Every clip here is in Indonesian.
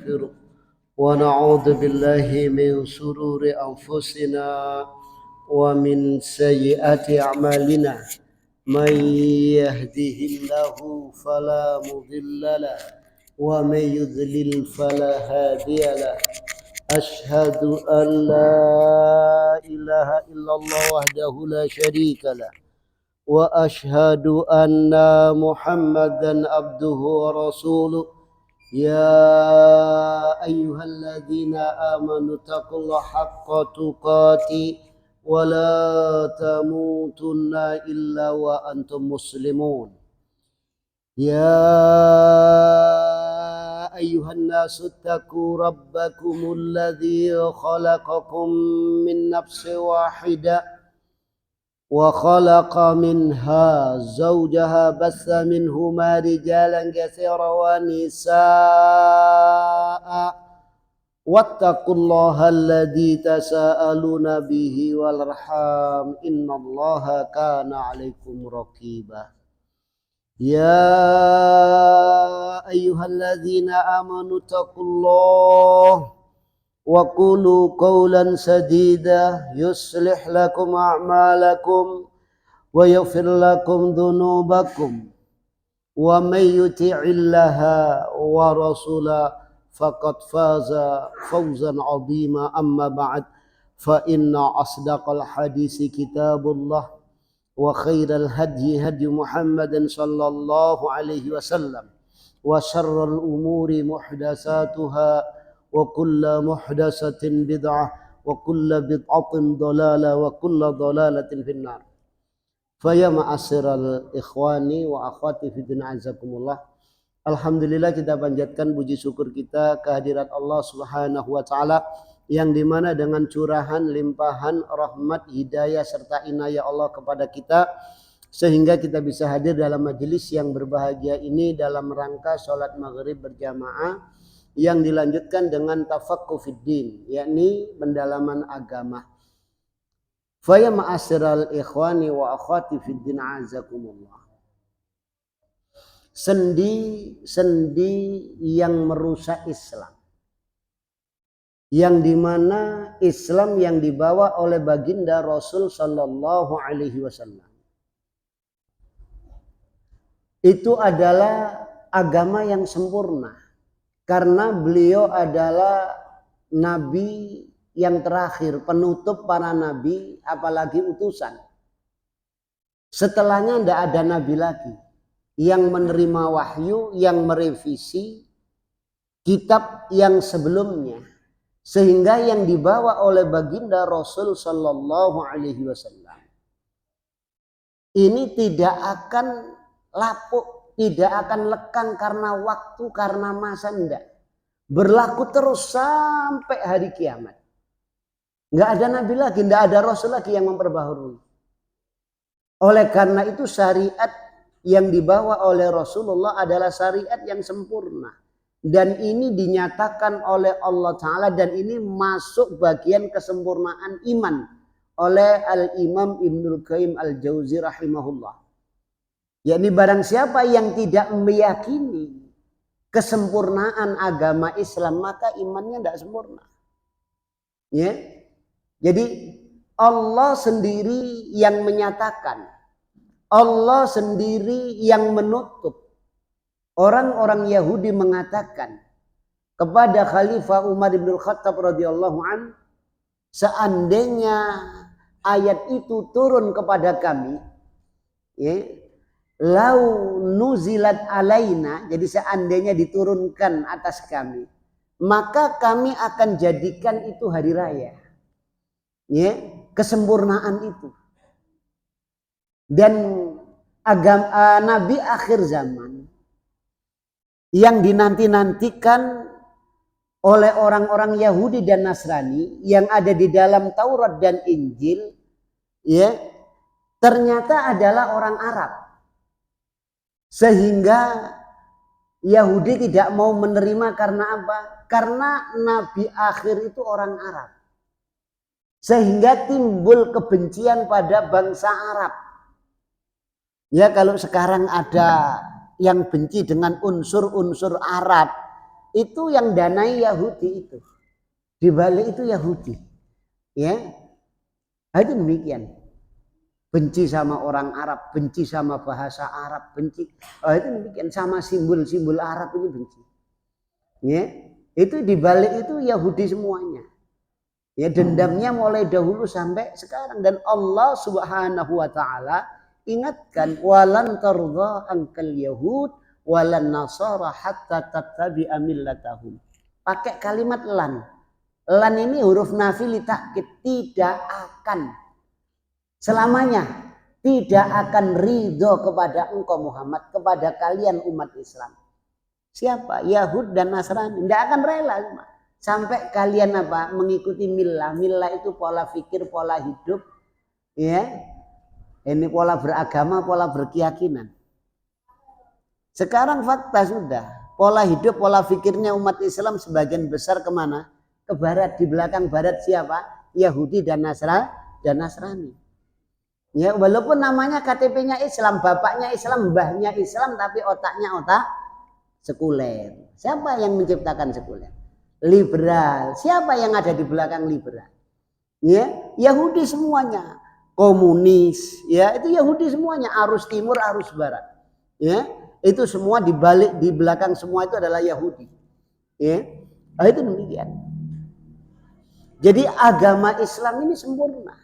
ونستغفره ونعوذ بالله من شرور أنفسنا ومن سيئات أعمالنا من يهده الله فلا مضل له ومن يضلل فلا هادي له أشهد أن لا إله إلا الله وحده لا شريك له وأشهد أن محمدا عبده ورسوله يا أيها الذين آمنوا اتقوا الله حق تقاته ولا تموتن إلا وأنتم مسلمون يا أيها الناس اتقوا ربكم الذي خلقكم من نفس واحدة وخلق منها زوجها بث منهما رجالا كثيرا ونساء واتقوا الله الذي تساءلون به والأرحام إن الله كان عليكم رقيبا يا أيها الذين آمنوا اتقوا الله وقولوا قولا سديدا يصلح لكم أعمالكم ويغفر لكم ذنوبكم ومن يطع الله ورسوله فقد فاز فوزا عظيما أما بعد فإن أصدق الحديث كتاب الله وخير الهدي هدي محمد صلى الله عليه وسلم وشر الأمور محدثاتها وكل محدثة بدعة وكل بدعة ضلالة وكل ضلالة في النار. Faya ma'asyiral ikhwani wa akhwati fi din azakumullah. Alhamdulillah kita panjatkan puji syukur kita kehadirat Allah Subhanahu wa taala yang dimana dengan curahan limpahan rahmat hidayah serta inayah Allah kepada kita sehingga kita bisa hadir dalam majelis yang berbahagia ini dalam rangka sholat maghrib berjamaah yang dilanjutkan dengan tafaqquh fiddin, yakni pendalaman agama. Fa ya ma'asyiral ikhwani wa akhwati fiddin azakumullah. Sendi-sendi yang merusak Islam, yang dimana Islam yang dibawa oleh baginda Rasul sallallahu alaihi wasallam itu adalah agama yang sempurna. Karena beliau adalah nabi yang terakhir, penutup para nabi, apalagi utusan. Setelahnya tidak ada nabi lagi yang menerima wahyu, yang merevisi kitab yang sebelumnya. Sehingga yang dibawa oleh baginda Rasul sallallahu alaihi wasallam ini tidak akan lapuk, tidak akan lekang karena waktu, karena masa, enggak. Berlaku terus sampai hari kiamat. Enggak ada nabi lagi, enggak ada rasul lagi yang memperbaharui. Oleh karena itu syariat yang dibawa oleh Rasulullah adalah syariat yang sempurna. Dan ini dinyatakan oleh Allah Ta'ala dan ini masuk bagian kesempurnaan iman oleh Al-Imam Ibnul Qayyim Al-Jauzi rahimahullah. Yakni barang siapa yang tidak meyakini kesempurnaan agama Islam maka imannya tidak sempurna. Ya. Jadi Allah sendiri yang menyatakan, Allah sendiri yang menutup. Orang-orang Yahudi mengatakan kepada Khalifah Umar bin Khattab radhiyallahu an, seandainya ayat itu turun kepada kami, ya, lau nuzilat alaina, jadi seandainya diturunkan atas kami, maka kami akan jadikan itu hari raya. Ya, kesempurnaan itu. Dan agama Nabi akhir zaman yang dinanti-nantikan oleh orang-orang Yahudi dan Nasrani yang ada di dalam Taurat dan Injil, ya, ternyata adalah orang Arab. Sehingga Yahudi tidak mau menerima karena apa? Karena Nabi akhir itu orang Arab. Sehingga timbul kebencian pada bangsa Arab. Ya, kalau sekarang ada yang benci dengan unsur-unsur Arab, itu yang danai Yahudi itu. Di balik itu Yahudi. Ya. Itu demikian. Benci sama orang Arab, benci sama bahasa Arab, benci. Itu demikian, sama simbol-simbol Arab ini benci. Ya. Itu di balik itu Yahudi semuanya. Ya, dendamnya mulai dahulu sampai sekarang, dan Allah Subhanahu wa taala ingatkan, walan tardha ankal yahud walan nasara hatta tattabi'a millatahum. Pakai kalimat lan. Lan ini huruf nafi li ta'kid, tidak akan selamanya, tidak akan ridho kepada engkau Muhammad, kepada kalian umat Islam. Siapa? Yahud dan Nasrani. Tidak akan rela sampai kalian apa? Mengikuti millah. Millah itu pola pikir, pola hidup, ya. Ini pola beragama, pola berkeyakinan. Sekarang fakta sudah, pola hidup, pola pikirnya umat Islam sebagian besar kemana? Ke barat. Di belakang barat siapa? Yahudi dan Nasrani. Ya, walaupun namanya KTP-nya Islam, bapaknya Islam, mbahnya Islam, tapi otaknya otak sekuler. Siapa yang menciptakan sekuler? Liberal. Siapa yang ada di belakang liberal? Ya, Yahudi semuanya. Komunis, ya, itu Yahudi semuanya. Arus timur, arus barat. Ya, itu semua dibalik, di belakang semua itu adalah Yahudi. Ya, itu demikian. Jadi agama Islam ini sempurna.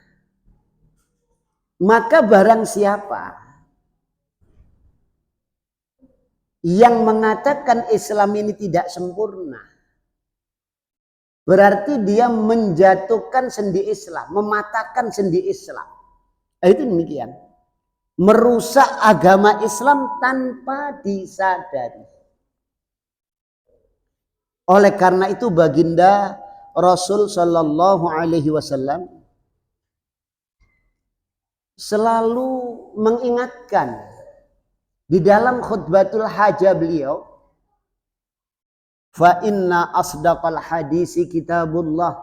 Maka barang siapa yang mengatakan Islam ini tidak sempurna, berarti dia menjatuhkan sendi Islam, mematahkan sendi Islam. Itu demikian. Merusak agama Islam tanpa disadari. Oleh karena itu baginda Rasul Shallallahu Alaihi Wasallam selalu mengingatkan di dalam khutbatul hajah beliau, fa inna asdaqal hadisi kitabullah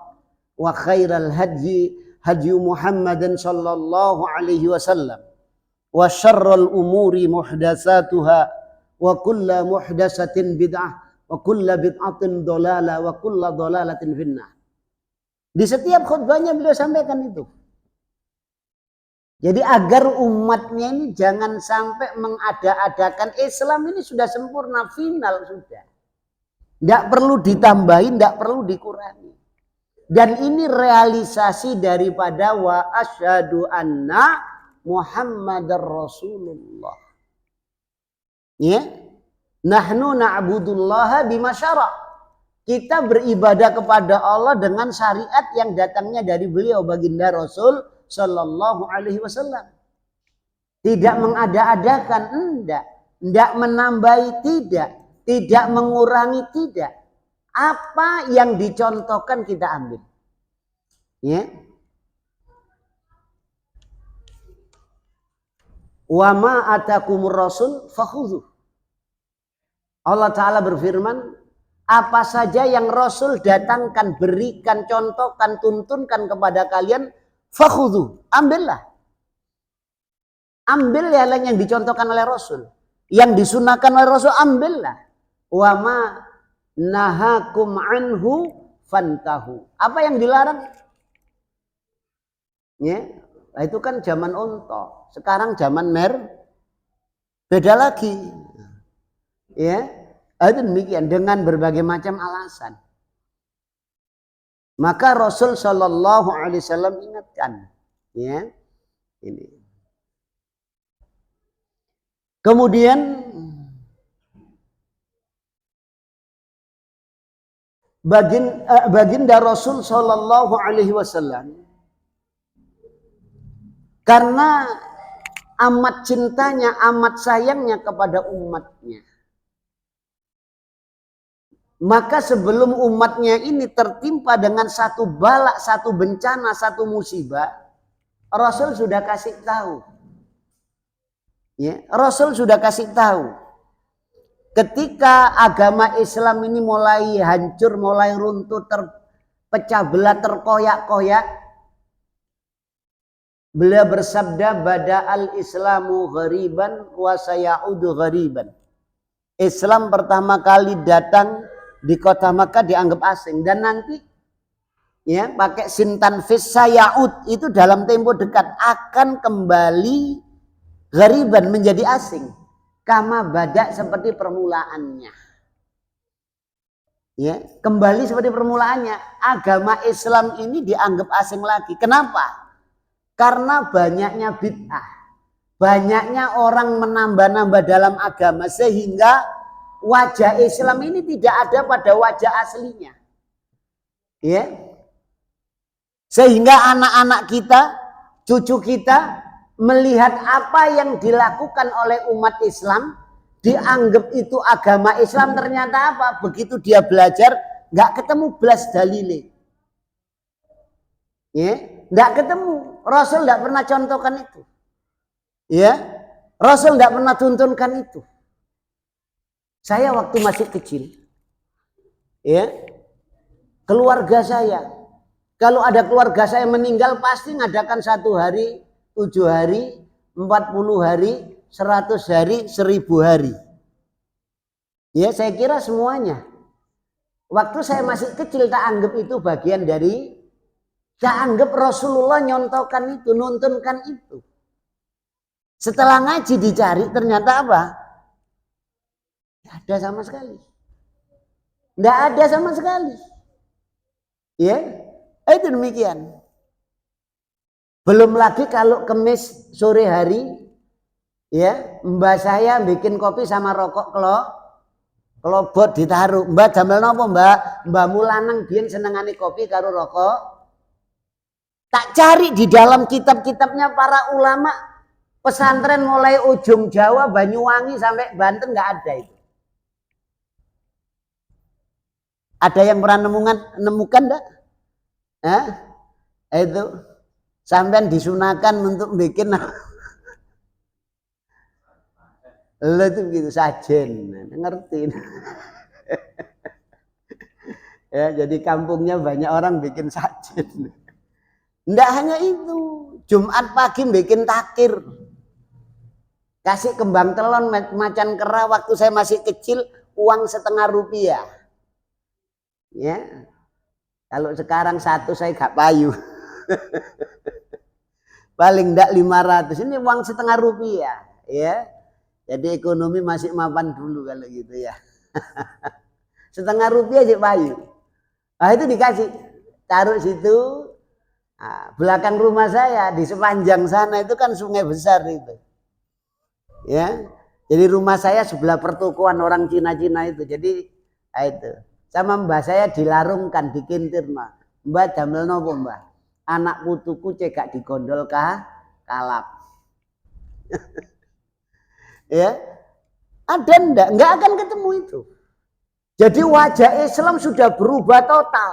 wa khairal hadyi hadyu Muhammadin sallallahu alaihi wasallam wa syarrul umuri muhdatsatuha wa kullu muhdatsatin bid'ah wa kullu bid'atin dhalalah wa kullu dhalalatin finnar. Di setiap khutbahnya beliau sampaikan itu. Jadi agar umatnya ini jangan sampai mengada-adakan Islam ini sudah sempurna, final sudah. Tidak perlu ditambahin, tidak perlu dikurangi. Dan ini realisasi daripada wa asyhadu anna Muhammadar Rasulullah. Ya. Nahnu na'budullaha bima syara'. Kita beribadah kepada Allah dengan syariat yang datangnya dari beliau baginda Rasul Sallallahu Alaihi Wasallam. Tidak mengada-adakan, tidak menambahi, tidak mengurangi, tidak. Apa yang dicontohkan kita ambil. Ya. Wa ma atakumur rasul fakhudhu. Allah Ta'ala berfirman, apa saja yang Rasul datangkan, berikan, contohkan, tuntunkan kepada kalian, fakhudhu, ambillah. Ambil yang dicontohkan oleh Rasul. Yang disunahkan oleh Rasul, ambillah. Wa ma nahakum anhu fantahu. Apa yang dilarang? Ya, itu kan zaman onto. Sekarang zaman beda lagi. Ya, itu demikian dengan berbagai macam alasan. Maka Rasul Shallallahu Alaihi Wasallam ingatkan, ya, ini. Kemudian baginda Rasul Shallallahu Alaihi Wasallam karena amat cintanya, amat sayangnya kepada umatnya. Maka sebelum umatnya ini tertimpa dengan satu bala, satu bencana, satu musibah, Rasul sudah kasih tahu. Ya, Rasul sudah kasih tahu. Ketika agama Islam ini mulai hancur, mulai runtuh, terpecah belah, terkoyak-koyak, beliau bersabda, bada'al islamu ghariban wa sayaudu ghariban. Islam pertama kali datang di kota Makkah dianggap asing, dan nanti ya pakai sin tanfis sayaud itu dalam tempo dekat akan kembali ghariban, menjadi asing, kama badak, seperti permulaannya. Ya, kembali seperti permulaannya. Agama Islam ini dianggap asing lagi. Kenapa? Karena banyaknya bid'ah, banyaknya orang menambah-nambah dalam agama, sehingga wajah Islam ini tidak ada pada wajah aslinya. Ya, sehingga anak-anak kita, cucu kita melihat apa yang dilakukan oleh umat Islam, dianggap itu agama Islam, ternyata apa? Begitu dia belajar, nggak ketemu belas dalile. Ya, nggak ketemu. Rasul nggak pernah contohkan itu. Ya, Rasul nggak pernah tuntunkan itu. Saya waktu masih kecil, ya, keluarga saya, kalau ada keluarga saya meninggal, pasti ngadakan 1 hari, 7 hari, 40 hari, 100 hari, 1000 hari. Ya, saya kira semuanya. Waktu saya masih kecil, tak anggap itu bagian dari, tak anggap Rasulullah nyontohkan itu, nuntunkan itu. Setelah ngaji dicari, ternyata apa? Tidak ada sama sekali. Tidak ada sama sekali. Ya, itu demikian. Belum lagi kalau Kemis sore hari, ya, mbak saya bikin kopi sama rokok kelobot ditaruh. Mbak damel nopo mbak? Mbak mulanang biyen senengane kopi karo rokok. Tak cari di dalam kitab-kitabnya para ulama pesantren mulai ujung Jawa, Banyuwangi sampai Banten, nggak ada itu. Ada yang pernah nemukan enggak? Itu sampean disunahkan untuk bikin lo itu begitu sajen, ngerti. Ya, jadi kampungnya banyak orang bikin sajen. Enggak hanya itu, Jumat pagi bikin takir, kasih kembang telon, macan kera. Waktu saya masih kecil, uang Rp1,5. Ya, kalau sekarang 1 saya gak payu. Paling enggak 500. Ini uang Rp1,5. Ya, jadi ekonomi masih mapan dulu kalau gitu ya. Rp1,5 aja payu. Nah itu dikasih, taruh situ. Nah, belakang rumah saya di sepanjang sana itu kan sungai besar itu. Ya, jadi rumah saya sebelah pertokoan orang Cina-Cina itu. Jadi itu. Sama mbah saya dilarungkan, dikintir mah. Mbah damel nopo mbah? Anak putuku cekak digondol kalap. Ya, ada enggak? Enggak akan ketemu itu. Jadi wajah Islam sudah berubah total.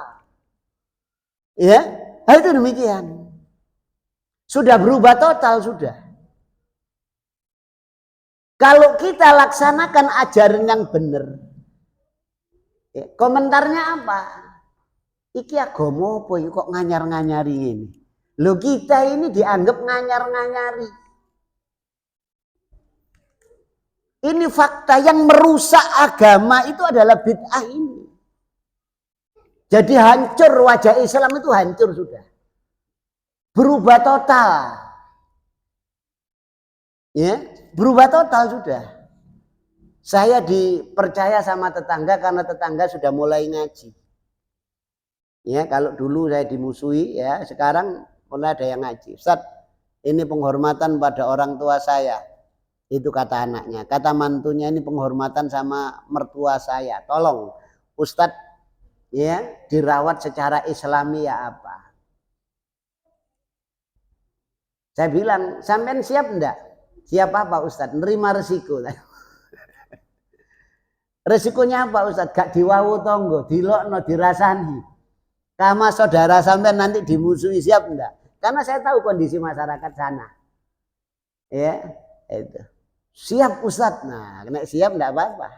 Ya, itu demikian. Sudah berubah total sudah. Kalau kita laksanakan ajaran yang benar, ya, komentarnya apa? Iki agama apa kok nganyar-nganyari ini? Loh, kita ini dianggap nganyar-nganyari. Ini fakta yang merusak agama itu adalah bid'ah ini. Jadi hancur wajah Islam itu, hancur sudah. Berubah total. Ya, berubah total sudah. Saya dipercaya sama tetangga karena tetangga sudah mulai ngaji. Ya, kalau dulu saya dimusuhi, ya sekarang mulai ada yang ngaji. Ustaz, ini penghormatan pada orang tua saya. Itu kata anaknya. Kata mantunya, ini penghormatan sama mertua saya. Tolong Ustaz, ya, dirawat secara Islami ya apa. Saya bilang, sampean siap enggak? Siap apa Ustaz? Nerima resiko. Resikonya apa Ustaz? Gak diwawu tonggo, dilokno, dirasani. Kama saudara sampean nanti dimusuhi, siap enggak? Karena saya tahu kondisi masyarakat sana. Ya, itu. Siap Ustaz. Nah, kena siap enggak apa-apa.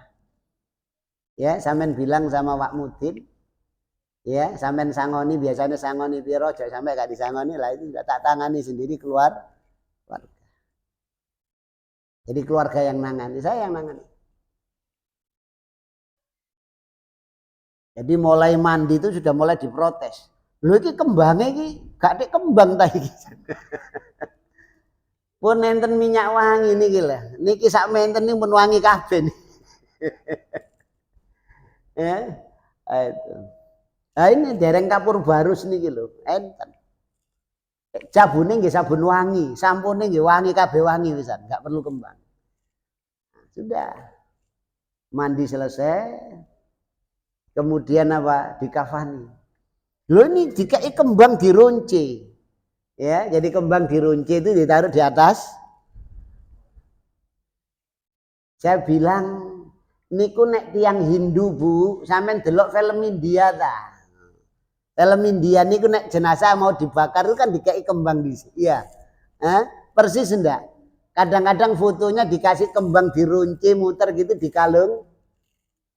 Ya, sampean bilang sama Pak Mudin, ya, sampean sangoni, biasanya sangoni piro, sampai gak disangoni lah, itu sudah tak tangani sendiri keluarga. Jadi keluarga yang nangani, saya yang nangani. Jadi mulai mandi itu sudah mulai diprotes. Lho iki kembangnya iki gak dek kembang ta iki. Pun enten minyak wangi niki lho. Niki sak menten niki pun wangi kabeh. Ya. Itu. Nah ini dereng kapur barus niki lho, enten. Sabune nggih sabun wangi, sampune nggih wangi kabeh wangi pisan, enggak perlu kembang. Sudah. Mandi selesai. Kemudian apa? Dikafani. Loh ini dikai kembang dirunci. Ya, jadi kembang dirunci itu ditaruh di atas. Saya bilang, niku nek tiang Hindu Bu, sampean delok film India ta. Film India niku nek jenazah mau dibakar itu kan dikai kembang di sini. Iya. Persis enggak? Kadang-kadang fotonya dikasih kembang dirunci muter gitu di kalung.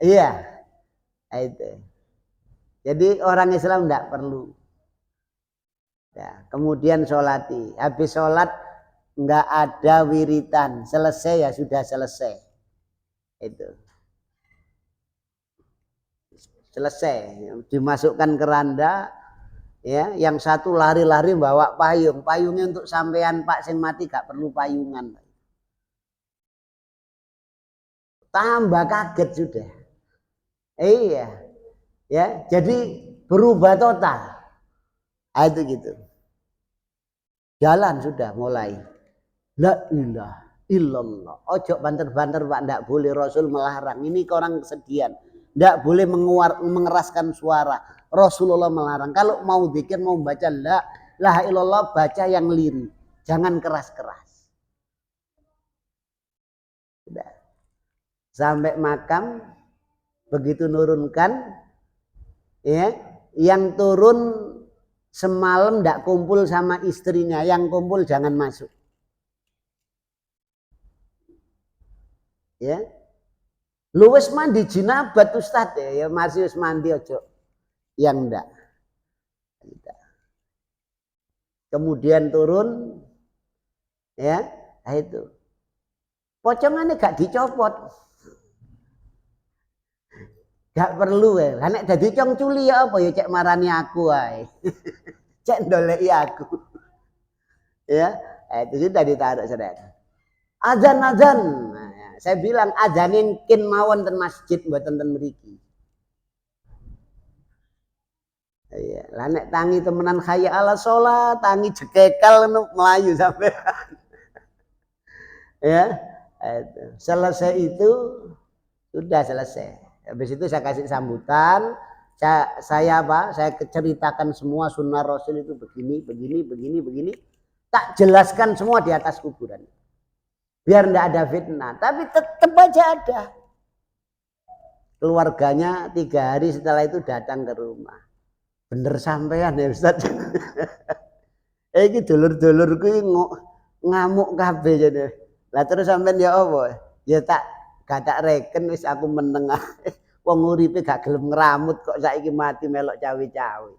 Iya. Itu. Jadi orang Islam enggak perlu. Ya, kemudian sholati. Habis sholat enggak ada wiritan. Selesai ya sudah selesai. Itu. Selesai. Dimasukkan keranda. Ya, yang satu lari-lari bawa payung. Payungnya untuk sampean Pak sing mati gak perlu payungan. Tambah kaget sudah. Iya. Ya, jadi berubah total. Itu gitu. Jalan sudah mulai. La ilaha illallah. Ojo banter-banter Pak, ndak boleh, Rasul melarang. Ini orang kesedihan. Ndak boleh mengeraskan suara. Rasulullah melarang. Kalau mau zikir, mau baca la ilaha illallah, baca yang lirih. Jangan keras-keras. Sudah. Sampai makam begitu nurunkan, ya, yang turun semalam ndak kumpul sama istrinya, yang kumpul jangan masuk. Ya. Lu wis mandi jinabat Ustaz ya, masih wis mandi ojo. Yang ndak. Kemudian turun, ya, itu. Pocongannya gak dicopot. Gak perlu ya. Lah nek dadi cong culi ya apa ya cek marani aku ae. Cek ndoleki aku. Ya, itu sudah ditaruh saudara. Azan. Nah, ya. Saya bilang azanin kin mawon ten masjid mboten ten mriki. Iya, lah nek tangi temenan khaya ala sholat, tangi jekekal melayu sampai. Ya, itu. Selesai itu sudah selesai. Habis itu saya kasih sambutan, saya ceritakan semua sunnah Rasul itu begini. Tak jelaskan semua di atas kuburan. Biar tidak ada fitnah, tapi tetap aja ada. Keluarganya 3 hari setelah itu datang ke rumah. Bener sampean ya Ustaz. Iki dulur-dulurku ngamuk kabeh jane. Lah terus sampean ya apa? Ya gak tak reken wis aku meneng ae. Wong uripe gak gelem ngramut kok saiki mati melok cawe-cawe.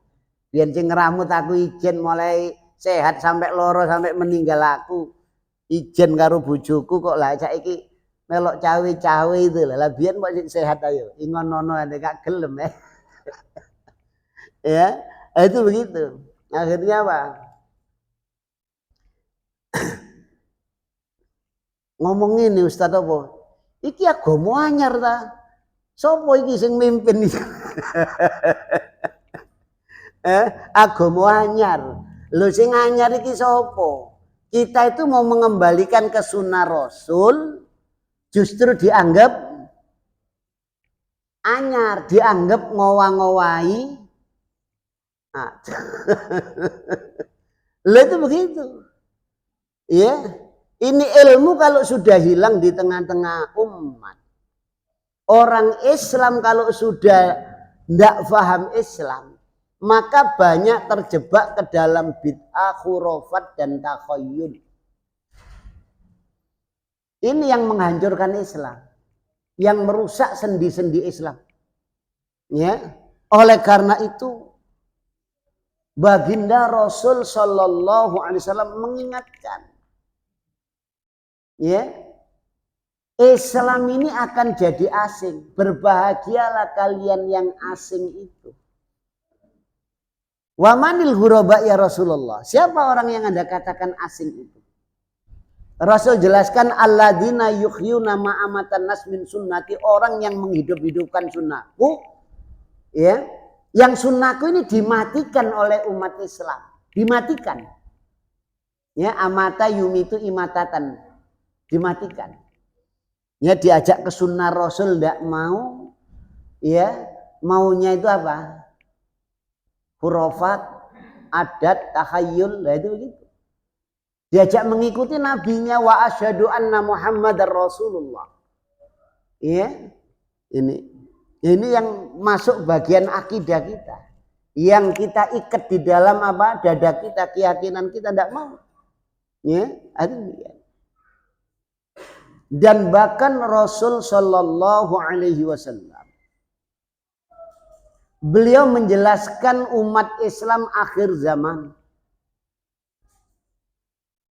Biyen sing ngramut aku ijen mulai sehat sampai loro sampai meninggal aku. Ijen karo bojoku kok lah saiki melok cawe-cawe itu lah. Lah biyen kok sehat ayo. Ingon nono nek gak gelem ya. Ya, itu begitu. Akhirnya apa? Ngomong ini Ustaz apa? Iki agama anyar ta. Sopo iki sing mimpin iki? Agama anyar. Lho sing anyar iki sopo? Kita itu mau mengembalikan ke sunnah Rasul, justru dianggap anyar, dianggap ngowah-ngowahi. Nah. Lho itu begitu. Ya, ini ilmu kalau sudah hilang di tengah-tengah umat. Orang Islam kalau sudah tidak paham Islam, maka banyak terjebak ke dalam bid'ah, khurafat dan takhayyul. Ini yang menghancurkan Islam, yang merusak sendi-sendi Islam. Ya, oleh karena itu baginda Rasul Shallallahu Alaihi Wasallam mengingatkan, ya, Islam ini akan jadi asing. Berbahagialah kalian yang asing itu. Wa manil ghuraba ya Rasulullah. Siapa orang yang Anda katakan asing itu? Rasul jelaskan alladzina yuhyuna ma'amatan nas min sunnati, orang yang menghidup-hidupkan sunnahku, ya. Yang sunnahku ini dimatikan oleh umat Islam, dimatikan. Ya, amata yumitu imatatan, dimatikan. Ya, diajak ke sunnah Rasul tidak mau, ya, maunya itu apa? Khurafat, adat, tahayyul, lah itu begitu. Diajak mengikuti nabinya, wa asyhadu anna Muhammadar Rasulullah. Ya, ini yang masuk bagian akidah kita. Yang kita ikat di dalam apa? Dada kita, keyakinan kita tidak mau. Ya, dan bahkan Rasul Shallallahu Alaihi Wasallam beliau menjelaskan umat Islam akhir zaman.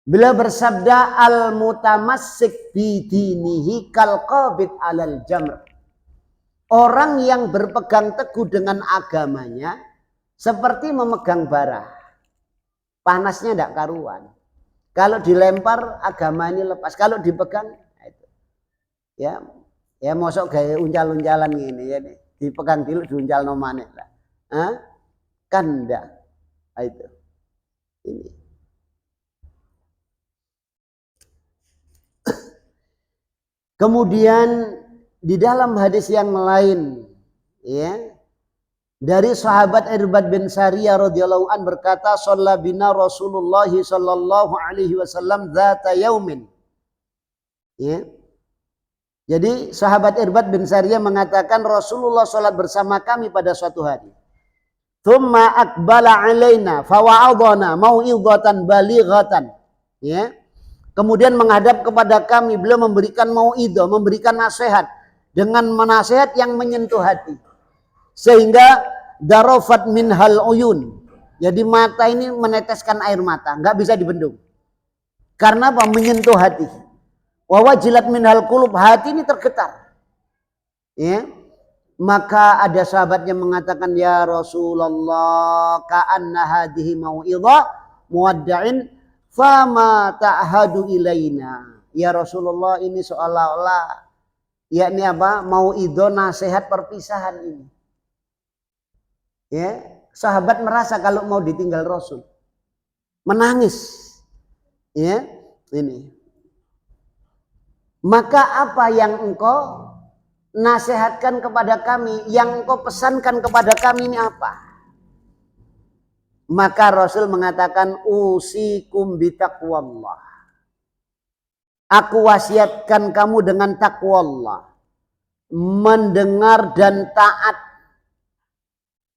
Beliau bersabda, al-mutamassik bidinihi kal qabid alal jamr. Orang yang berpegang teguh dengan agamanya seperti memegang bara. Panasnya tidak karuan. Kalau dilempar agama ini lepas, kalau dipegang itu. Ya mosok gaya uncal-uncalan gini ya, dipegang dulu diuncal nomane lah. Kan enggak. Itu. Ini. Kemudian di dalam hadis yang lain, ya, dari sahabat Irbad bin Sariyah radhiyallahu an berkata, "Shalla bina Rasulullah sallallahu alaihi wasallam dzata yaumin." Ya. Jadi sahabat Irbad bin Sariyah mengatakan Rasulullah salat bersama kami pada suatu hari. Tsumma aqbala alaina fa wa'adana mau'izatan balighatan. Ya. Kemudian menghadap kepada kami, beliau memberikan mau'idhah, memberikan nasihat dengan nasihat yang menyentuh hati. Sehingga darafat minhal uyun. Jadi mata ini meneteskan air mata, nggak bisa dibendung. Karena apa? Menyentuh hati. Wa wajilat minhal qulub, hati ini tergetar. Ya. Maka ada sahabat yang mengatakan, ya Rasulullah, ka'anna hadhihi mau'idhah muwadda'in fama ta'hadu ilaina. Ya Rasulullah, ini seolah-olah yakni apa? Mau'idhah, nasihat perpisahan ini. Ya, sahabat merasa kalau mau ditinggal Rasul, menangis. Ya, ini. Maka apa yang engkau nasihatkan kepada kami, yang engkau pesankan kepada kami ini apa? Maka Rasul mengatakan, usikum bitaqwallah. Aku wasiatkan kamu dengan takwa Allah, mendengar dan taat.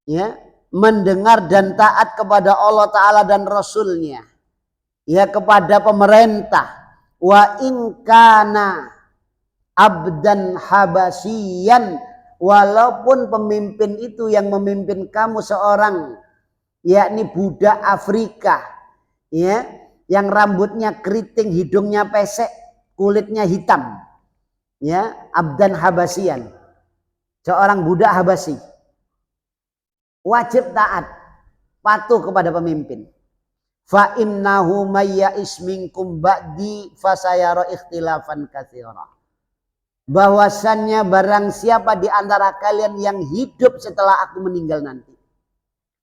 Ya, mendengar dan taat kepada Allah Ta'ala dan Rasulnya, ya, kepada pemerintah. Wa in kana abdan habasyian, walaupun pemimpin itu yang memimpin kamu seorang, yakni budak Afrika, ya, yang rambutnya keriting, hidungnya pesek, kulitnya hitam, ya, abdan habasyian, seorang budak Habasi. Wajib taat, patuh kepada pemimpin. Fa innahu may ya'is minkum ba'di fasayara ikhtilafan katsira. Bahwasannya barang siapa di antara kalian yang hidup setelah aku meninggal nanti,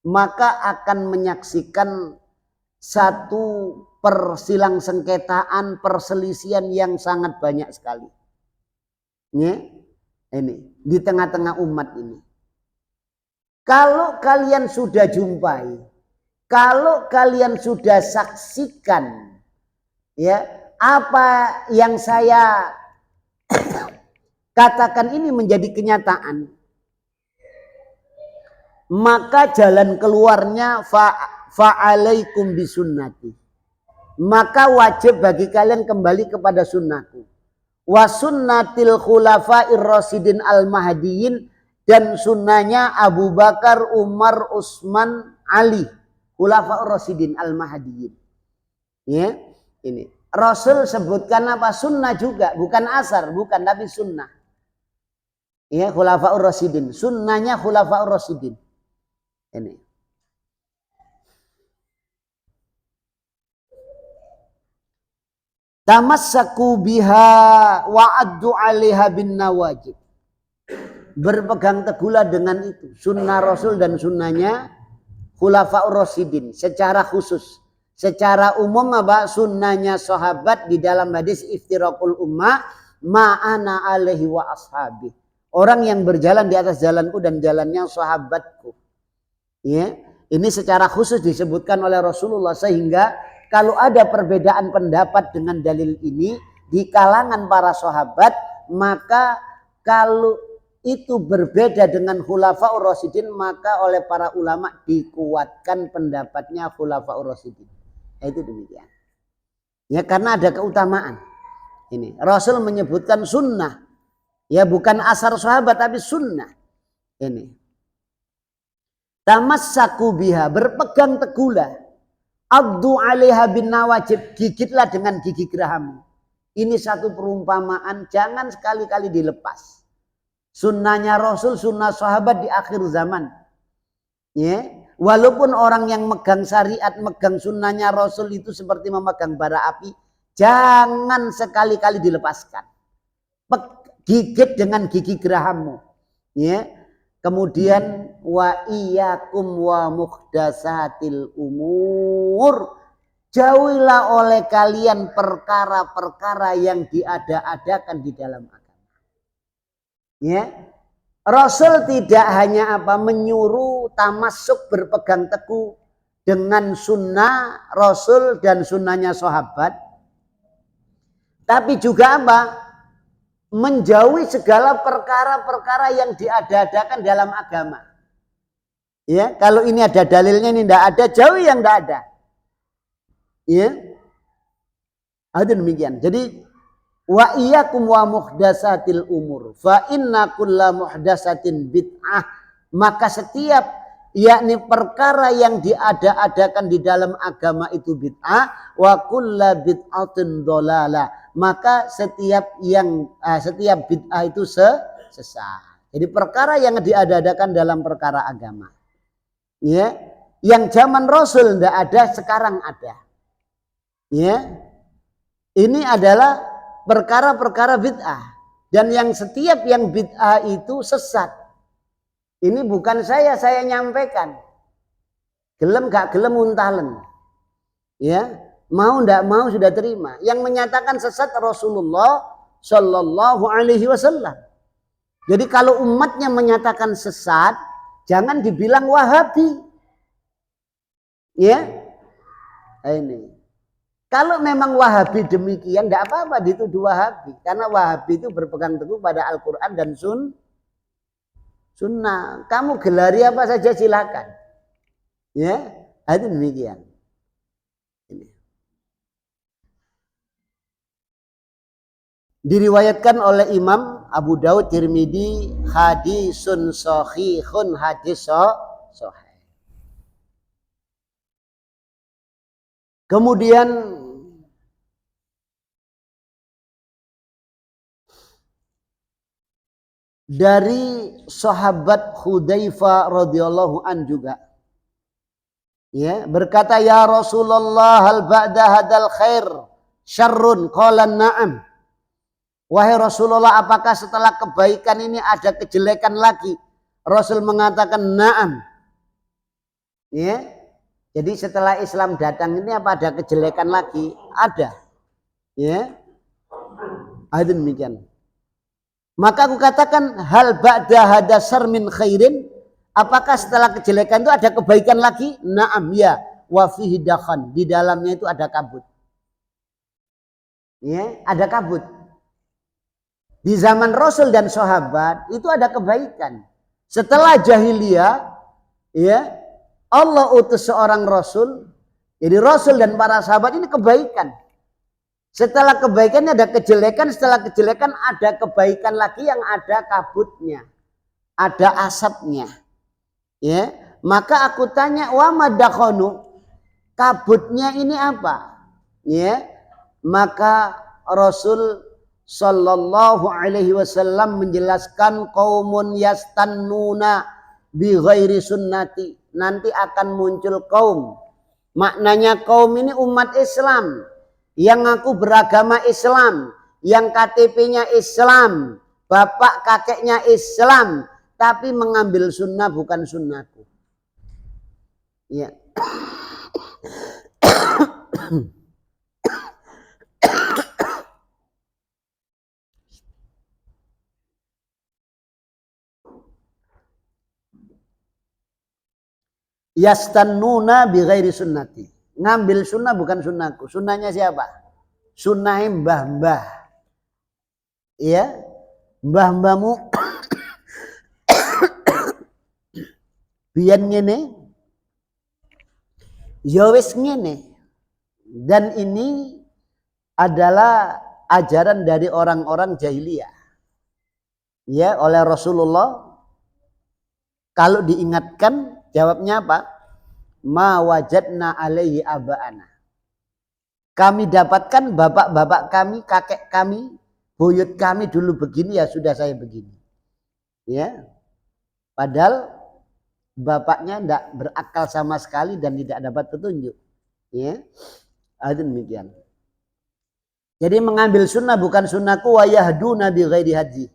maka akan menyaksikan satu persilang sengketaan, perselisihan yang sangat banyak sekali. Ya, ini di tengah-tengah umat ini. Kalau kalian sudah jumpai, kalau kalian sudah saksikan, ya, apa yang saya katakan ini menjadi kenyataan, maka jalan keluarnya fa'alaikum bisunnati. Maka wajib bagi kalian kembali kepada sunnahku. Wa sunnatil khulafa'ir rasyidin al-mahdiyyin, dan sunnahnya Abu Bakar, Umar, Utsman, Ali, khulafa'ur rasyidin al-mahdiyyin. Ya, ini. Rasul sebutkan apa? Sunnah juga, bukan asar, bukan, tapi sunnah. Ya, Khulafaur Rasyidin. Sunnahnya Khulafaur Rasyidin. Ini. Tamassaku biha wa'addu 'alaiha bin nawajib. Berpegang teguhlah dengan itu, sunnah Rasul dan sunnahnya Khulafaur Rasyidin secara khusus. Secara umum apa? Sunnahnya sahabat di dalam hadis iftiraqul ummah ma'ana alaihi wa ashabi. Orang yang berjalan di atas jalanku dan jalannya sahabatku. Ya, ini secara khusus disebutkan oleh Rasulullah, sehingga kalau ada perbedaan pendapat dengan dalil ini di kalangan para sahabat, maka kalau itu berbeda dengan Khulafaur Rasyidin, maka oleh para ulama dikuatkan pendapatnya Khulafaur Rasyidin. Itu demikian. Ya, karena ada keutamaan. Ini Rasul menyebutkan sunnah. Ya, bukan asar sahabat tapi sunnah. Ini. Tamassaku biha, berpegang teguhlah. Abdu 'alaiha bin nawajib, gigitlah dengan gigi geraham. Ini satu perumpamaan, jangan sekali-kali dilepas. Sunnahnya Rasul, sunnah sahabat di akhir zaman. Ya, walaupun orang yang megang syariat, megang sunnahnya Rasul itu seperti memegang bara api, jangan sekali-kali dilepaskan. Gigit dengan gigi gerahammu. Ya. Kemudian wa iyyakum wa muhdatsatil umur. Jauhilah oleh kalian perkara-perkara yang diada-adakan di dalam agama. Ya. Rasul tidak hanya apa menyuruh tamasuk, berpegang teguh dengan sunnah Rasul dan sunnahnya sahabat, tapi juga apa? Menjauhi segala perkara-perkara yang diada-adakan dalam agama. Ya, kalau ini ada dalilnya, ini tidak ada, jauhi yang tidak ada. Ya, ada demikian. Jadi wa iyyakum wa muhdatsatil umur fa inna kulla muhdatsatin bid'ah, maka setiap yakni perkara yang diada-adakan di dalam agama itu bid'ah, wa kulla bid'atin dhalalah, maka setiap bid'ah itu sesat. Jadi perkara yang diada-adakan dalam perkara agama, ya, yang zaman Rasul tidak ada, sekarang ada. Ya, ini adalah perkara-perkara bid'ah, dan yang setiap yang bid'ah itu sesat. Ini bukan saya nyampaikan. Gelem gak gelem untalen. Ya, mau ndak mau sudah terima. Yang menyatakan sesat Rasulullah Shallallahu Alaihi Wasallam. Jadi kalau umatnya menyatakan sesat, jangan dibilang Wahabi. Ya, ini. Kalau memang Wahabi demikian, tidak apa-apa dituduh Wahabi. Karena Wahabi itu berpegang teguh pada Al-Quran dan sunnah. Kamu gelari apa saja silakan. Ya, itu demikian. Ini. Diriwayatkan oleh Imam Abu Daud, Tirmidzi, hadisun sahihun, hadis sahih. Kemudian dari sahabat Hudzaifah radhiyallahu an juga, ya, berkata, ya Rasulullah, hal ba'da hadal khair syarrun? Qala na'am. Wahai Rasulullah, apakah setelah kebaikan ini ada kejelekan lagi? Rasul mengatakan na'am. Ya, jadi setelah Islam datang ini apa ada kejelekan lagi? Ada. Ya, ada demikian. Maka aku katakan, hal ba'da hada syarr min khairin? Apakah setelah kejelekan itu ada kebaikan lagi? Na'am, ya. Wa fihi dakhan, di dalamnya itu ada kabut. Ya, ada kabut. Di zaman Rasul dan sahabat itu ada kebaikan. Setelah jahiliyah, ya, Allah utus seorang Rasul. Jadi Rasul dan para sahabat ini kebaikan. Setelah kebaikannya ada kejelekan, setelah kejelekan ada kebaikan lagi yang ada kabutnya, ada asapnya. Ya, maka aku tanya, wa madakhanu, kabutnya ini apa? Ya, Maka Rasul Sallallahu Alaihi Wasallam menjelaskan kaumun yastannuna bi ghairi sunnati. Nanti akan muncul kaum. Maknanya kaum ini umat Islam yang ngaku beragama Islam, yang KTP-nya Islam, bapak kakeknya Islam, tapi mengambil sunnah bukan sunnahku. Ya. Yastannuna bi ghairi sunnati. Ngambil sunnah bukan sunnahku. Sunnahnya siapa? Sunnahnya mbah-mbah. Ya. Mbah-mbahmu biyen ngene. Ya wis ngene. Dan ini adalah ajaran dari orang-orang jahiliyah. Ya, oleh Rasulullah kalau diingatkan jawabnya apa? Ma wajadna alaihi aba'ana. Kami dapatkan bapak-bapak kami, kakek kami, buyut kami dulu begini, ya sudah saya begini. Ya. Padahal bapaknya tidak berakal sama sekali dan tidak dapat petunjuk. Ya. Ada demikian. Jadi mengambil sunnah bukan sunnahku, wa yahduna bi ghairi hadzi.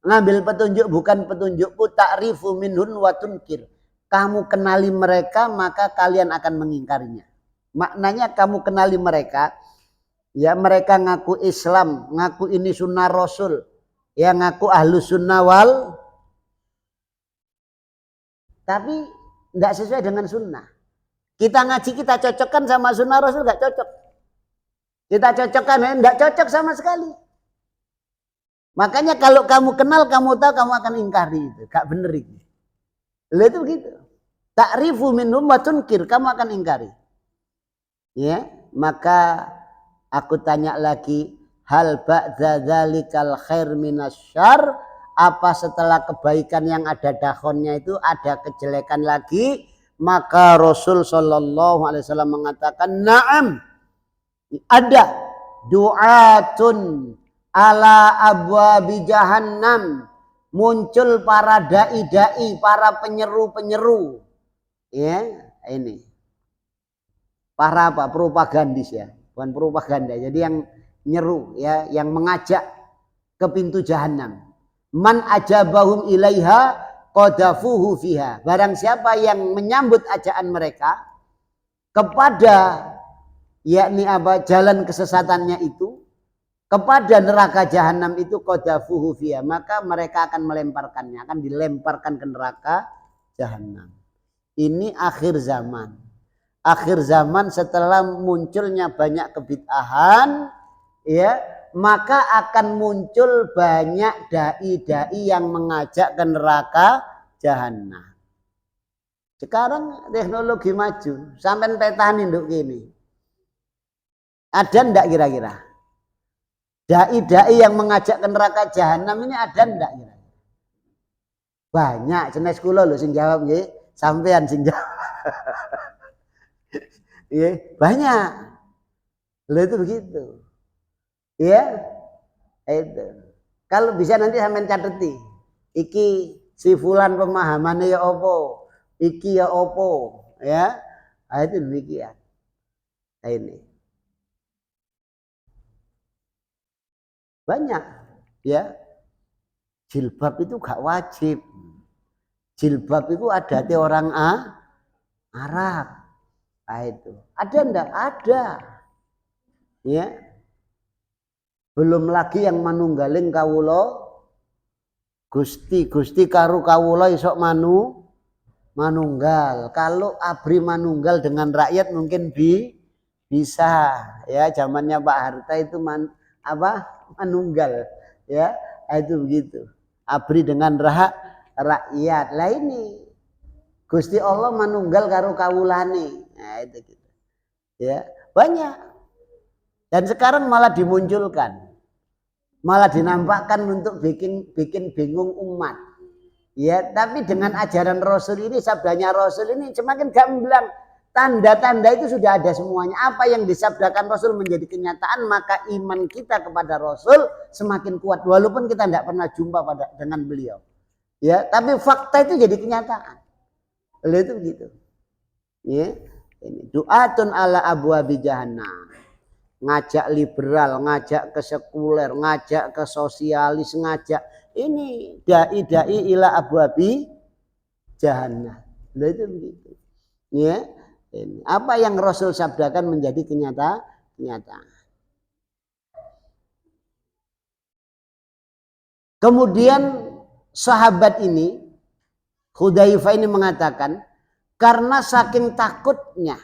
Ngambil petunjuk bukan petunjukku, ta'rifu minhun wa tunkir. Kamu kenali mereka maka kalian akan mengingkarinya. Maknanya kamu kenali mereka, ya mereka ngaku Islam, ngaku ini sunnah Rasul, ya ngaku ahlu sunnah wal, tapi tidak sesuai dengan sunnah. Kita ngaji kita cocokkan sama sunnah Rasul nggak cocok. Kita cocokkan, tidak cocok sama sekali. Makanya kalau kamu kenal, kamu tahu, kamu akan ingkari itu, gak bener itu. Lalu itu begitu. Ta'rifu minhum wa tunkir, kamu akan ingkari. Ya, maka aku tanya lagi, hal ba'dza dzalikal khair minasyarr? Apa setelah kebaikan yang ada dahonnya itu ada kejelekan lagi? Maka Rasul sallallahu alaihi wasallam mengatakan, "Na'am." Ada du'atun ala abwabi jahannam, muncul para dai-dai, para penyeru-penyeru. Ya, ini. Para apa? Propagandis ya, bukan propaganda. Jadi yang nyeru ya, yang mengajak ke pintu jahanam. Man ajabahum ilaiha qadafuhu fiha. Barang siapa yang menyambut ajakan mereka kepada yakni apa? Jalan kesesatannya itu, kepada neraka jahanam itu qadafuhu fiha, maka mereka akan melemparkannya, akan dilemparkan ke neraka jahanam. Ini akhir zaman. Akhir zaman setelah munculnya banyak kebid'ahan, ya, maka akan muncul banyak dai-dai yang mengajak ke neraka jahanam. Sekarang teknologi maju, sampai petani nduk gini. Ada ndak kira-kira? Dai-dai yang mengajak ke neraka jahanam ini ada ndak kira-kira? Banyak, jenis kula lho sing jawab nggih, sampean sing jawab. Ya, banyak. Lho itu begitu. Ya. Itu. Kalau bisa nanti sampean cateti. Iki si fulan pemahamannya ya opo, iki ya opo, ya. Nah, itu demikian. Nah, ini. Banyak, ya. Jilbab itu gak wajib. Jilbab itu adatnya orang Arab. Nah, itu. Ada ndak? Ada. Ya. Belum lagi yang manunggaling kawula Gusti karo kawula isok manunggal. Kalau abri manunggal dengan rakyat mungkin bisa. Ya, zamannya Pak Harta itu manunggal. Ya, itu begitu. Abri dengan rakyat. Lah ini Gusti Allah manunggal karo kawulane. Nah, itu gitu. Ya, banyak. Dan sekarang malah dimunculkan. Malah dinampakkan untuk bikin bingung umat. Ya, tapi dengan ajaran Rasul ini, sabdanya Rasul ini semakin gamblang. tanda-tanda itu sudah ada semuanya. Apa yang disabdakan Rasul menjadi kenyataan, maka iman kita kepada Rasul semakin kuat walaupun kita tidak pernah jumpa dengan beliau. Ya, tapi fakta itu jadi kenyataan. Oleh itu begitu. Ya, ini du'atun ala abwabi jahannam. Ngajak liberal, ngajak ke sekuler, ngajak ke sosialis, ngajak ini dai ila abwabi jahannam. Oleh itu begitu. Ya, ini apa yang Rasul sabdakan menjadi kenyataan. Kemudian sahabat ini, Hudzaifah ini mengatakan, karena saking takutnya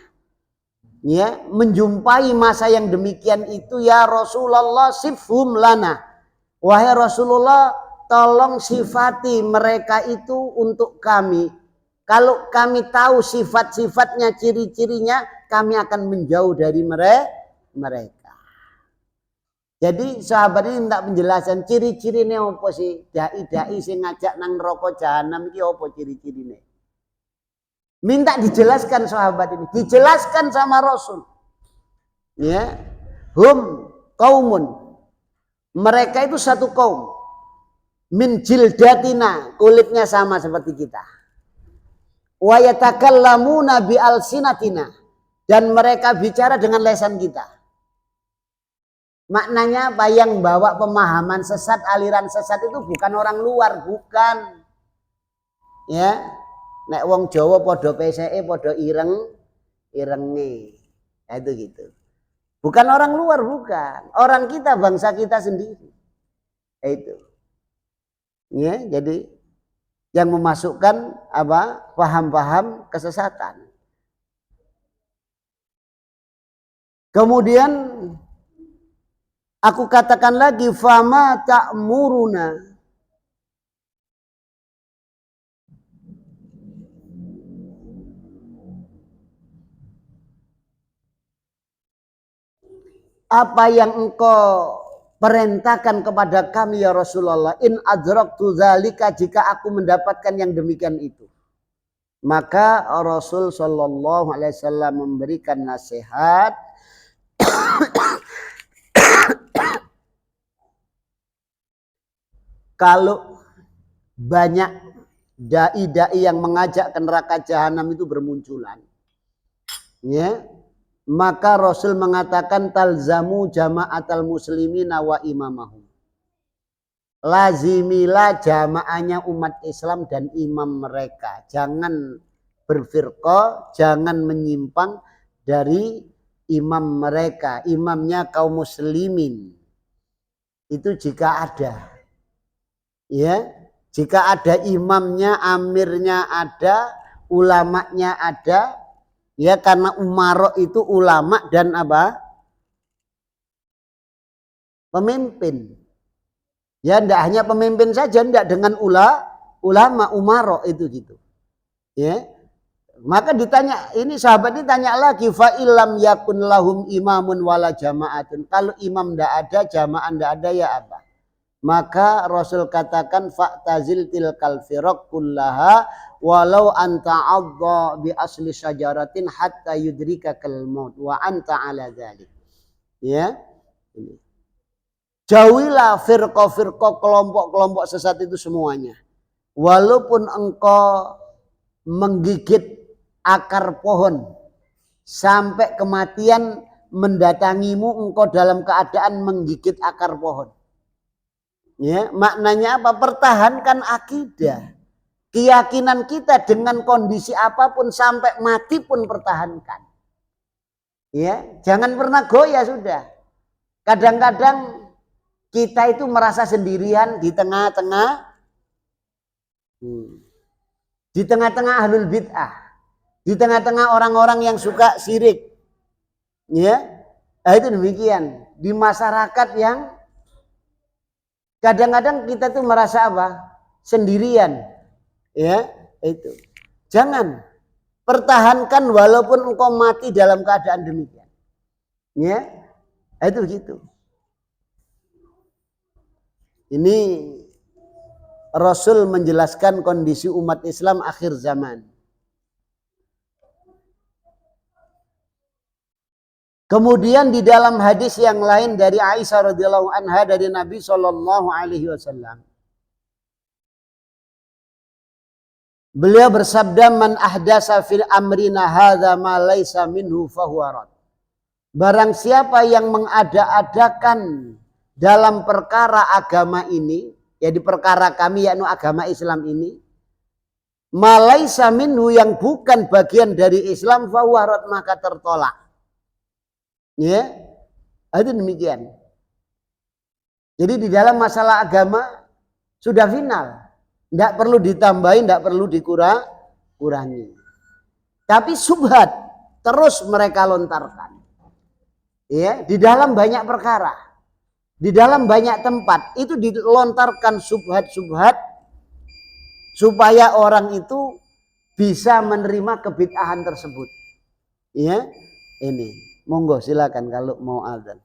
ya menjumpai masa yang demikian itu, ya Rasulullah sifhum lana, wahai Rasulullah tolong sifati mereka itu untuk kami. Kalau kami tahu sifat-sifatnya, ciri-cirinya, kami akan menjauh dari mereka. Jadi sahabat ini minta penjelasan ciri-cirinya apa sih? Dai-dai sing ngajak nang neraka jahanam iki apa ciri-cirine? Minta dijelaskan sahabat ini, dijelaskan sama Rasul. Ya. Hum qaumun. Mereka itu satu kaum. Min jildatina, kulitnya sama seperti kita. Wa yatakallamuna bi alsinatina, dan mereka bicara dengan lisan kita. Maknanya apa? Yang bawa pemahaman sesat, aliran sesat itu bukan orang luar, bukan. Ya. Nek wong Jawa podo PCE podo irenge. Nah, itu gitu. Bukan orang luar, bukan. Orang kita, bangsa kita sendiri. Itu. Ya, jadi yang memasukkan apa? Paham-paham kesesatan. Kemudian aku katakan lagi, fama ta'muruna. Apa yang engkau perintahkan kepada kami ya Rasulullah, in adraktu dzalika, jika aku mendapatkan yang demikian itu. Maka Rasul sallallahu alaihi wasallam memberikan nasihat kalau banyak dai-dai yang mengajak ke neraka jahanam itu bermunculan. Ya. Maka Rasul mengatakan talzamu jama'atal muslimina wa imamahum. Lazimilah jamaahnya umat Islam dan imam mereka. Jangan berfirqah, jangan menyimpang dari imam mereka, imamnya kaum muslimin. Itu jika ada. Ya, jika ada imamnya, amirnya ada, ulamanya ada. Ya, karena umaro itu ulama dan apa? Pemimpin. Ya, tidak hanya pemimpin saja, tidak dengan ulama umaro itu gitu. Ya. Maka ditanya, ini sahabat ini tanya lagi, fa illam yakun lahum imamun wala jama'atun. Kalau imam tidak ada, jamaah tidak ada, ya apa? Maka Rasul katakan fa'tazil tilkal firaq kullaha walau anta adha bi asli syajaratin hatta yudrikakal maut wa anta ala dzalik. Ya. Ini. Jauhilah firqah-firqah, kelompok-kelompok sesat itu semuanya. Walaupun engkau menggigit akar pohon sampai kematian mendatangimu, engkau dalam keadaan menggigit akar pohon. Ya, maknanya apa? Pertahankan akidah. Keyakinan kita dengan kondisi apapun sampai mati pun pertahankan. Ya, jangan pernah goyah sudah. Kadang-kadang kita itu merasa sendirian di tengah-tengah ahlul bid'ah. Di tengah-tengah orang-orang yang suka syirik. Ya. Nah, itu demikian. Di masyarakat yang kadang-kadang kita tuh merasa apa? Sendirian. Ya, itu. Jangan pertahankan walaupun engkau mati dalam keadaan demikian. Ya. Itu gitu. Ini Rasul menjelaskan kondisi umat Islam akhir zaman. Kemudian di dalam hadis yang lain dari Aisyah radhiyallahu anha dari Nabi Shallallahu alaihi wasallam, beliau bersabda, man ahdasa fil amrina hadza ma laisa minhu fahuwa rad. Barang siapa yang mengada-adakan dalam perkara agama ini, ya di perkara kami yakni agama Islam ini, ma laisa minhu yang bukan bagian dari Islam fahuwa rad, maka tertolak. Ya, itu demikian. Jadi di dalam masalah agama sudah final, tidak perlu ditambahin, tidak perlu dikurangi. Tapi subhat terus mereka lontarkan. Ya, di dalam banyak perkara, di dalam banyak tempat itu dilontarkan subhat-subhat supaya orang itu bisa menerima kebid'ahan tersebut. Ya, ini. Monggo silakan kalau mau azan.